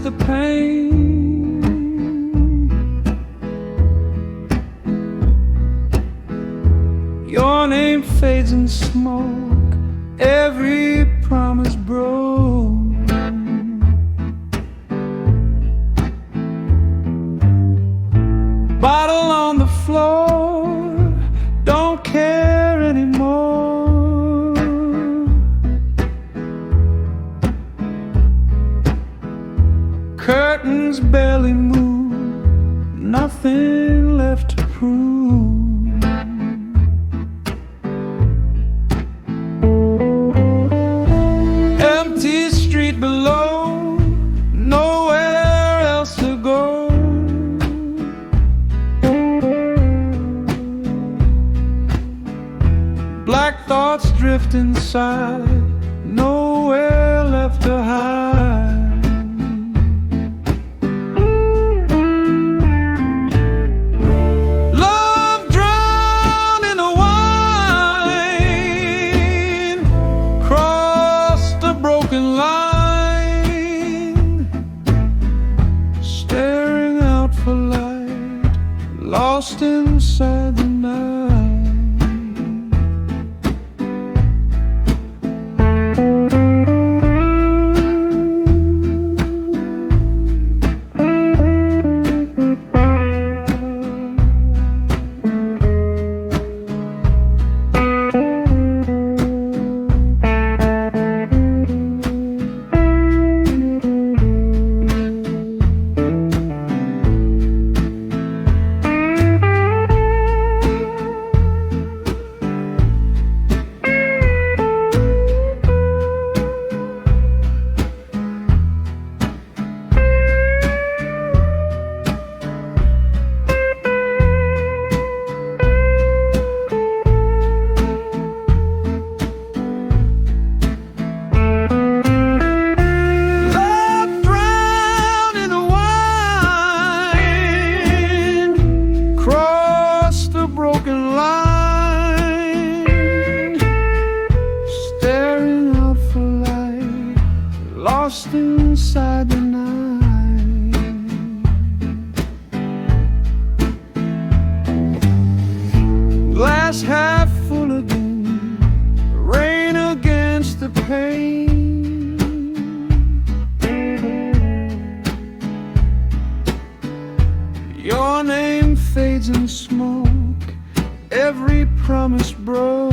against the pain. Your name fades in smoke, every promise broke. Bottle on the floor, don't care anymore. Curtains barely move, nothing left to prove. Empty street below, nowhere else to go. Black thoughts drift inside, nowhere left to hide. Love drowned in the wine, crossed the broken line, staring out for light, lost inside the night. Broken line, staring out for light, lost inside the night. Glass half full again, rain against the pain. Your name fades in smoke, every promise broke.